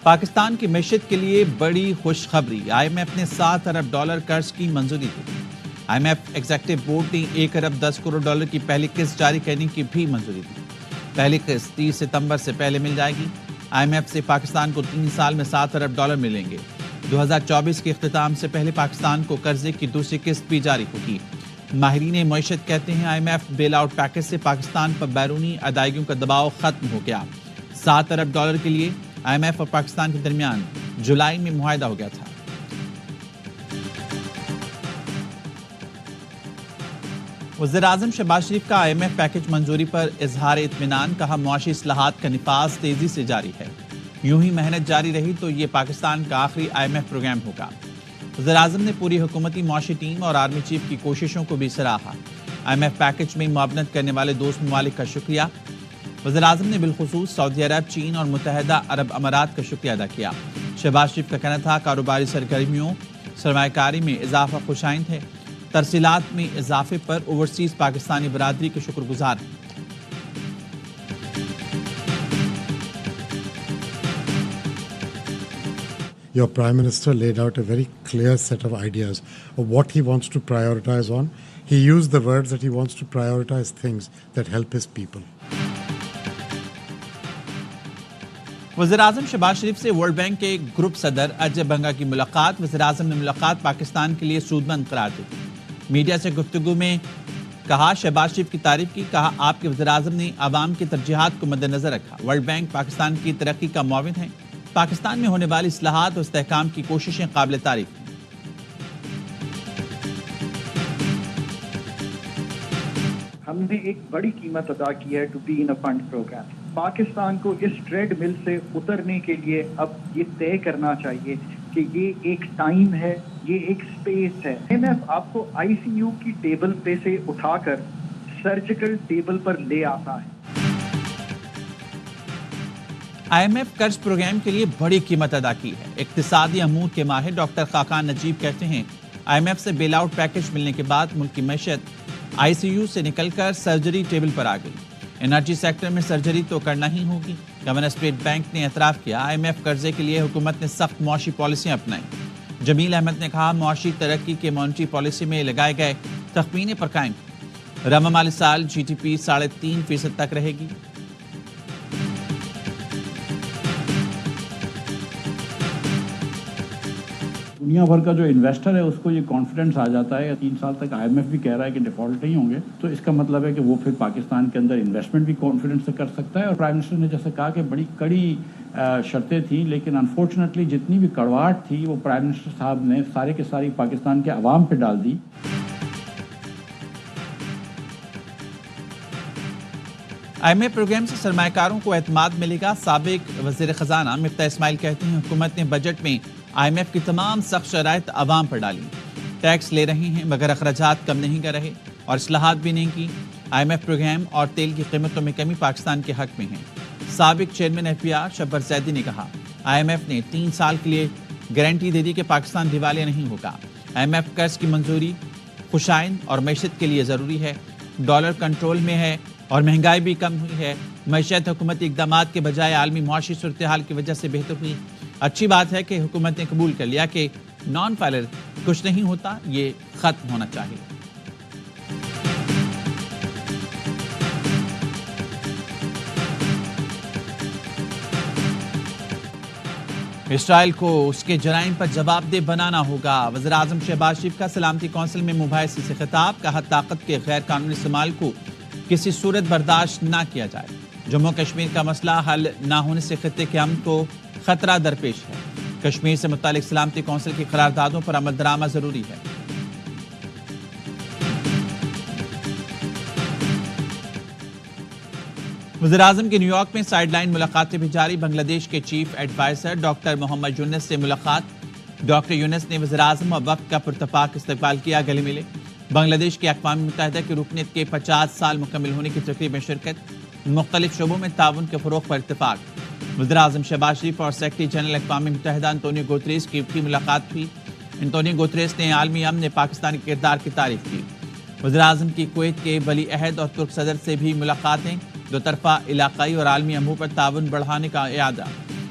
پاکستان کی معیشت کے لیے بڑی خوشخبری، آئی ایم ایف نے $7 ارب قرض کی منظوری دی۔ I M F executive board نے $1 ارب 10 کروڑ کی پہلی قسط جاری کرنے کی بھی منظوری دی۔ پہلی قسط 30 ستمبر سے پہلے مل جائے گی۔ آئی ایم ایف سے پاکستان کو 3 سال میں $7 ارب ملیں گے۔ 2024 کے اختتام سے پہلے پاکستان کو قرضے کی دوسری قسط بھی جاری ہوگی۔ ماہرین معیشت کہتے ہیں I M F bailout package سے پاکستان پر بیرونی ادائیگیوں کا دباؤ ختم ہو گیا۔ $7 ارب کے لیے آئی ایم ایف اور پاکستان کے درمیان جولائی میں معاہدہ ہو گیا تھا۔ وزیراعظم شہباز شریف کا آئی ایم ایف پیکج منظوری پر اظہار اطمینان، کہا معاشی اصلاحات کا نفاذ تیزی سے جاری ہے، یوں ہی محنت جاری رہی تو یہ پاکستان کا آخری آئی ایم ایف پروگرام ہوگا۔ وزیراعظم نے پوری حکومتی معاشی ٹیم اور آرمی چیف کی کوششوں کو بھی سراہا۔ آئی ایم ایف پیکج میں معاونت کرنے والے دوست ممالک کا شکریہ۔ وزیراعظم نے بالخصوص سعودی عرب، چین اور متحدہ عرب امارات کا شکریہ ادا کیا۔ شہباز شریف کا کہنا تھا کاروباری سرگرمیوں، سرمایہ کاری میں اضافہ خوش آئند ہے، ترسیلات میں اضافے پر اوورسیز پاکستانی برادری کے شکر گزار ہیں۔ Your Prime Minister laid out a very clear set of ideas of what he wants to prioritize on. He used the words that he wants to prioritize things that help his people. وزیراعظم شہباز شریف سے world bank کے group صدر اجے بنگا کی ملاقات۔ وزیراعظم نے ملاقات پاکستان کے لیے سودمند قرار دی۔ میڈیا سے گفتگو میں کہا شہباز شریف کی تعریف کی، کہا آپ کے وزیراعظم نے عوام کی ترجیحات کو مد نظر رکھا۔ ورلڈ بینک پاکستان کی ترقی کا معاون ہے، پاکستان میں ہونے والی اصلاحات اور استحکام کی کوششیں قابل تعریف ہیں۔ ہم نے ایک بڑی قیمت ادا کی ہے to be in a fund programme. Pakistan کو اس ٹریڈ مل سے اترنے کے لیے اب یہ طے کرنا چاہیے کہ یہ ایک ٹائم ہے، یہ ایک سپیس ہے۔ آئی ایم ایف آپ کو آئی سی یو کی ٹیبل پہ سے اٹھا کر سرجیکل ٹیبل پر لے آتا ہے۔ آئی ایم ایف قرض پروگرام کے لیے بڑی قیمت ادا کی ہے۔ اقتصادی امور کے ماہر ڈاکٹر خاقان نجیب کہتے ہیں آئی ایم ایف سے بیل آؤٹ پیکج ملنے کے بعد ملک کی معیشت آئی سی یو سے نکل کر سرجری ٹیبل پر آ گئی۔ انرجی سیکٹر میں سرجری تو کرنا ہی ہوگی۔ گورنر اسٹیٹ بینک نے اعتراف کیا آئی ایم ایف قرضے کے لیے حکومت نے سخت معاشی پالیسیاں اپنائیں۔ جمیل احمد نے کہا معاشی ترقی کے مانیٹری پالیسی میں لگائے گئے تخمینے پر قائم، رواں مالی سال جی ڈی پی 3.5% تک رہے گی۔ دنیا بھر کا جو انویسٹر ہے اس کو یہ کانفیڈنس آ جاتا ہے، 3 سال تک آئی ایم ایف بھی کہہ رہا ہے کہ ڈیفالٹ نہیں ہوں گے، تو اس کا مطلب ہے کہ وہ پھر پاکستان کے اندر انویسٹمنٹ بھی کانفیڈنس سے کر سکتا ہے۔ اور پرائم منسٹر نے جیسے کہا کہ بڑی کڑی شرطیں تھیں، لیکن انفارچونیٹلی جتنی بھی کڑواہٹ تھی وہ پرائم منسٹر صاحب نے سارے کے ساری پاکستان کے عوام پہ ڈال دی۔ آئی ایم ایف پروگرام سے سرمایہ کاروں کو اعتماد ملے گا۔ سابق وزیر خزانہ مفتاح اسماعیل کہتے ہیں حکومت نے بجٹ میں آئی ایم ایف کی تمام سخت شرائط عوام پر ڈالی، ٹیکس لے رہے ہیں مگر اخراجات کم نہیں کر رہے اور اصلاحات بھی نہیں کی۔ آئی ایم ایف پروگرام اور تیل کی قیمتوں میں کمی پاکستان کے حق میں ہے۔ سابق چیئرمین ایف پی آر شبر زیدی نے کہا آئی ایم ایف نے 3 سال کے لیے گارنٹی دے دی کہ پاکستان دیوالیہ نہیں ہوگا۔ آئی ایم ایف قرض کی منظوری خوشائند اور معیشت کے لیے ضروری ہے، ڈالر کنٹرول میں ہے اور مہنگائی بھی کم ہوئی ہے۔ معیشت حکومتی اقدامات کے بجائے عالمی معاشی صورتحال کی وجہ سے بہتر ہوئی۔ اچھی بات ہے کہ حکومت نے قبول کر لیا کہ نان فائلر کچھ نہیں ہوتا، یہ ختم ہونا چاہیے۔ اسرائیل کو اس کے جرائم پر جواب دہ بنانا ہوگا۔ وزیراعظم شہباز شریف کا سلامتی کونسل میں مباحثے سے خطاب، کہا طاقت کے غیر قانونی استعمال کو کسی صورت برداشت نہ کیا جائے۔ جموں کشمیر کا مسئلہ حل نہ ہونے سے خطے کے امن کو خطرہ درپیش ہے۔ کشمیر سے متعلق سلامتی کونسل کی قراردادوں پر عمل درآمد ضروری ہے۔ وزیراعظم کی نیو یارک میں سائیڈ لائن ملاقاتیں بھی جاری۔ بنگلہ دیش کے چیف ایڈوائزر ڈاکٹر محمد یونس سے ملاقات۔ ڈاکٹر یونس نے وزیراعظم اور وفد کا پرتپاک استقبال کیا، گلے ملے۔ بنگلہ دیش کی اقوام متحدہ کی رکنیت کے 50 سال مکمل ہونے کی تقریب میں شرکت، مختلف شعبوں میں تعاون کے فروغ پر اتفاق۔ وزیراعظم شہباز شریف اور سیکرٹری جنرل اقوام متحدہ انتونیو گوتریس کی بھی ملاقات ہوئی۔ انتونیو گوتریس نے عالمی امن میں پاکستان کے کردار کی تعریف کی۔ وزیراعظم کی کویت کے ولی عہد اور ترک صدر سے بھی ملاقاتیں، دو طرفہ علاقائی اور عالمی امور پر تعاون بڑھانے کا اعادہ۔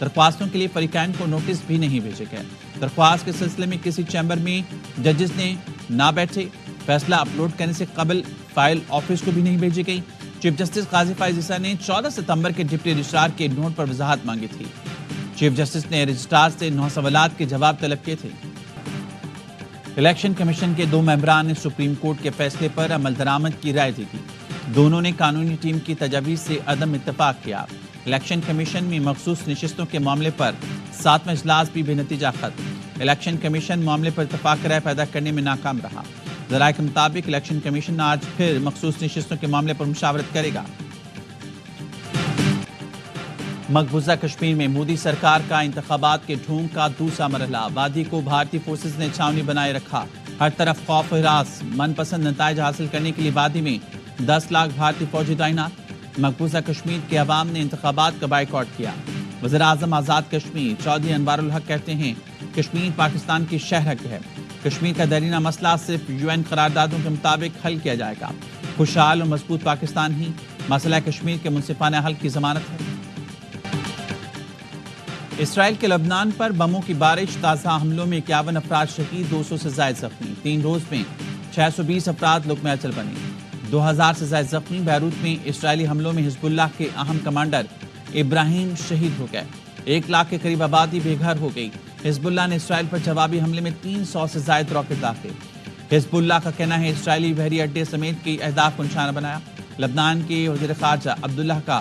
درخواستوں کے لیے فریقین کو نوٹس بھی نہیں بھیجے گئے. درخواست کے سلسلے میں کسی چیمبر میں ججز نے نہ بیٹھے. فیصلہ اپلوڈ کرنے سے قبل فائل آفس کو بھی نہیں بھیجی گئی. چیف جسٹس قاضی فائز عیسیٰ نے 14 ستمبر کے ڈپٹی رجسٹرار کے نوٹ پر وضاحت مانگی تھی. چیف جسٹس نے رجسٹرار سے 9 سوالات کے جواب طلب کیے تھے. الیکشن کمیشن کے 2 ممبران نے سپریم کورٹ کے فیصلے پر عمل درآمد کی رائے دی تھی. دونوں نے قانونی ٹیم کی تجاویز سے عدم اتفاق کیا. الیکشن کمیشن میں مخصوص نشستوں کے معاملے پر 7واں اجلاس بھی بے نتیجہ ختم. الیکشن کمیشن معاملے پر اتفاق رائے پیدا کرنے میں ناکام رہا. ذرائع کے مطابق الیکشن کمیشن آج پھر مخصوص نشستوں کے معاملے پر مشاورت کرے گا. مقبوضہ کشمیر میں مودی سرکار کا انتخابات کے ڈھونگ کا دوسرا مرحلہ. وادی کو بھارتی فورسز نے چھاونی بنائے رکھا. ہر طرف خوف و ہراس. من پسند نتائج حاصل کرنے کے لیے وادی میں 10 لاکھ بھارتی فوجی تعینات. مقبوضہ کشمیر کے عوام نے انتخابات کا بائیکاٹ کیا. وزیر اعظم آزاد کشمیر چودھری انوار الحق کہتے ہیں کشمیر پاکستان کی شہرک ہے. کشمیر کا دیرینہ مسئلہ صرف UN قراردادوں کے مطابق حل کیا جائے گا. خوشحال اور مضبوط پاکستان ہی مسئلہ کشمیر کے منصفانہ حل کی ضمانت ہے. اسرائیل کے لبنان پر بموں کی بارش. تازہ حملوں میں 51 افراد شہید، 200 سے زائد زخمی. 3 روز میں 620 افراد لقمہ اجل بنے. 2000 سے زائد زخمی. بیروت میں اسرائیلی حملوں میں حزب اللہ کے اہم کمانڈر ابراہیم شہید ہو گئے. 1 لاکھ کے قریب آبادی بے گھر ہو گئی. حزب اللہ نے اسرائیل پر جوابی حملے میں 300 سے زائد راکٹ داغے. حزب اللہ کا کہنا ہے اسرائیلی بحری اڈے سمیت کئی اہداف کو نشانہ بنایا. لبنان کے وزیر خارجہ عبداللہ کا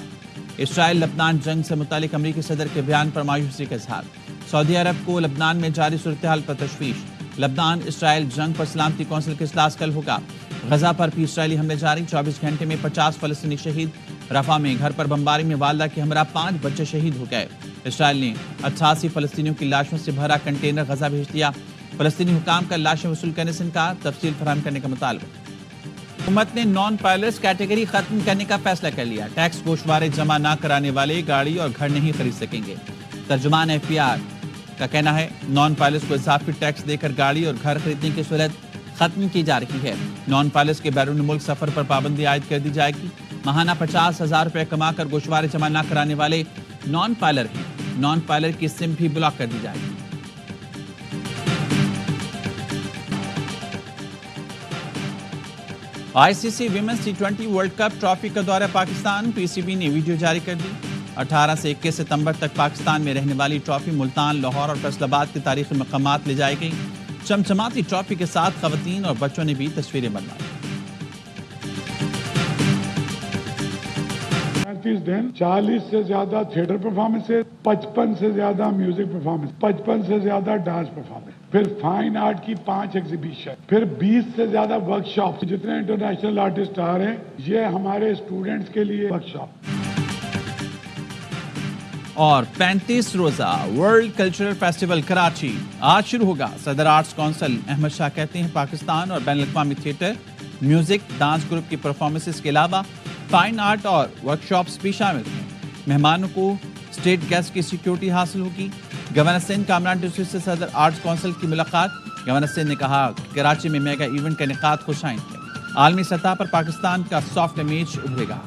اسرائیل لبنان جنگ سے متعلق امریکی صدر کے بیان پر مایوسی کا اظہار. سعودی عرب کو لبنان میں جاری صورتحال پر تشویش. لبنان اسرائیل جنگ پر سلامتی کونسل کا اجلاس کل ہوگا. غزہ پر بھی اسرائیلی حملے جاری. 24 گھنٹے میں 50 فلسطینی شہید. رفح میں گھر پر بمباری میں والدہ کے ہمراہ 5 بچے شہید ہو گئے. اسرائیل نے 88 فلسطینیوں کی لاشوں سے بھرا کنٹینر غزہ بھیج دیا. فلسطینی حکام کا لاشیں وصول کرنے سے انکار. تفصیل فراہم کرنے کا مطالبہ. حکومت نے نان پائلٹس کیٹیگری ختم کرنے کا فیصلہ کر لیا. ٹیکس گوشوارے جمع نہ کرانے والے گاڑی اور گھر نہیں خرید سکیں گے. ترجمان FPR کا کہنا ہے نان پائلٹس کو اضافی ٹیکس دے کر گاڑی اور گھر خریدنے کی صورت ختم کی جا رہی ہے. نان پائلٹس کے بیرون ملک سفر پر پابندی عائد کر دی جائے گی. ماہانہ 50,000 روپے کما کر گوشوارے جمع نہ کرانے والے نان پائلر ہیں. نان پائلر کی سم بھی بلاک کر دی جائے گی. ICC women's T20 world cup trophy کا دورہ پاکستان. PCB نے ویڈیو جاری کر دی. 18 سے 21 ستمبر تک پاکستان میں رہنے والی ٹرافی ملتان، لاہور اور فیصل آباد کے تاریخی مقامات لے جائے گئی. چمچماتی ٹرافی کے ساتھ خواتین اور بچوں نے بھی تصویریں بنوائی. 40 سے زیادہ تھیٹر پرفارمنس، 55 سے زیادہ میوزک پرفارمنس، 55 سے زیادہ ڈانس پرفارمنس، پھر فائن آرٹ کی 5 ایگزیبیشن، پھر 20 سے زیادہ ورک شاپ. جتنے انٹرنیشنل آرٹسٹ آ رہے ہیں یہ ہمارے اسٹوڈنٹس کے لیے ورک شاپ. اور 35 روزہ ورلڈ کلچرل فیسٹیول کراچی آج شروع ہوگا. صدر آرٹس کونسل احمد شاہ کہتے ہیں پاکستان اور بین الاقوامی تھیٹر، میوزک، ڈانس گروپ کی پرفارمنسز کے علاوہ فائن آرٹ اور ورک شاپس بھی شامل ہیں. مہمانوں کو اسٹیٹ گیسٹ کی سیکیورٹی حاصل ہوگی. گورنر سندھ کامران ڈسٹرکٹ سے صدر آرٹس کونسل کی ملاقات. گورنر سندھ نے کہا کہ کراچی میں میگا ایونٹ کا انعقاد خوش آئند ہے. عالمی سطح پر پاکستان کا سافٹ امیج ابھرے گا.